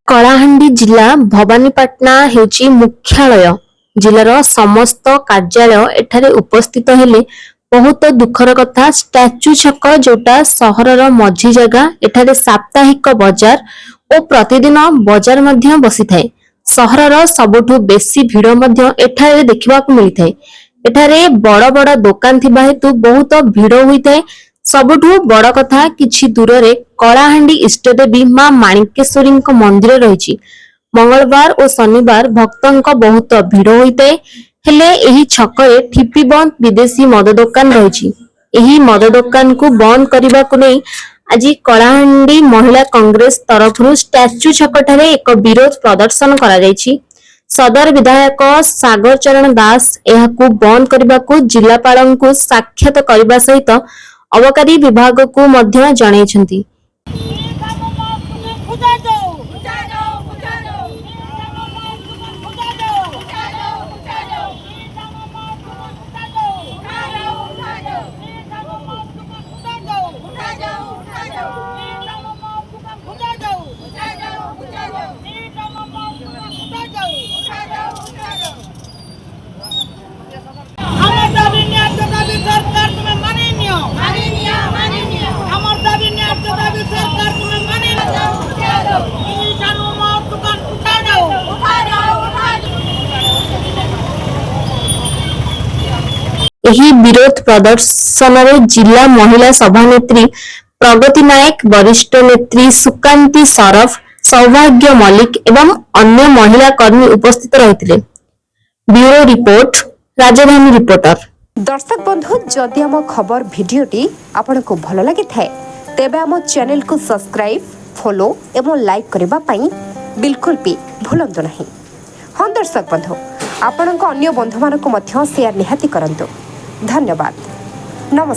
କଳାହାଣ୍ଡି ଜିଲ୍ଲା ଭବାନୀପାଟଣା ହେଉଛି ମୁଖ୍ୟାଳୟ। ଜିଲ୍ଲାର ସମସ୍ତ କାର୍ଯ୍ୟାଳୟ ଏଠାରେ ଉପସ୍ଥିତ ହେଲେ ବହୁତ ଦୁଃଖର କଥା, ଷ୍ଟାଚ୍ୟୁ ଛକ ଯୋଉଟା ସହରର ମଝି ଜାଗା, ଏଠାରେ ସାପ୍ତାହିକ ବଜାର ଓ ପ୍ରତିଦିନ ବଜାର ମଧ୍ୟ ବସିଥାଏ। ସହରର ସବୁଠୁ ବେଶୀ ଭିଡ଼ ମଧ୍ୟ ଏଠାରେ ଦେଖିବାକୁ ମିଳିଥାଏ। ଏଠାରେ ବଡ଼ ବଡ଼ ଦୋକାନ ଥିବା ହେତୁ ବହୁତ ଭିଡ଼ ହୋଇଥାଏ। ସବୁଠୁ ବଡ଼ କଥା, କିଛି ଦୂରରେ କଳାହାଣ୍ଡି ଇଷ୍ଟଦେବୀ ମା ମାଣିକେଶ୍ୱରୀଙ୍କ ମନ୍ଦିର ରହିଛି। ମଙ୍ଗଳବାର ଓ ଶନିବାର ଭକ୍ତଙ୍କ ବହୁତ ଭିଡ଼ ହୋଇଥାଏ। ହେଲେ ଏହି ଛକରେ ଠିପି ବନ୍ଦ ବିଦେଶୀ ମଦ ଦୋକାନ ରହିଛି। ଏହି ମଦ ଦୋକାନକୁ ବନ୍ଦ କରିବାକୁ ନେଇ ଆଜି କଳାହାଣ୍ଡି ମହିଳା କଂଗ୍ରେସ ତରଫରୁ ଷ୍ଟାଚ୍ୟୁ ଛକଠାରେ ଏକ ବିରୋଧ ପ୍ରଦର୍ଶନ କରାଯାଇଛି। ସଦର ବିଧାୟକ ସାଗର ଚରଣ ଦାସ ଏହାକୁ ବନ୍ଦ କରିବାକୁ ଜିଲ୍ଲାପାଳଙ୍କୁ ସାକ୍ଷାତ କରିବା ସହିତ ଅବକାରୀ ବିଭାଗକୁ ମଧ୍ୟ ଜଣାଇଛନ୍ତି। ଏହି ବିରୋଧ ପ୍ରଦର୍ଶନରେ ଜିଲ୍ଲା ମହିଳା ସଭାନେତ୍ରୀ ପ୍ରଗତି ନାୟକ, ବରିଷ୍ଠ ନେତ୍ରୀ ସୁକାନ୍ତି ସରଫ, ସୌଭାଗ୍ୟ ମଲ୍ଲିକ ଏବଂ ଅନ୍ୟ ମହିଳା କର୍ମୀ ଉପସ୍ଥିତ ରହିଥିଲେ। ବ୍ୟୁରୋ ରିପୋର୍ଟ, ରାଜଧାନୀ ରିପୋର୍ଟର। दर्शक बंधु, जदि आम खबर भिडियोटी आपंक भल लगी थाए तेबे आम चैनल को सब्सक्राइब, फॉलो एवं लाइक करने पाई बिल्कुल भी भूलंतु नहीं। हाँ दर्शक बंधु, आपणक अन्य बंधु मानक शेयर निहाती करंतु। धन्यवाद। नमस्कार।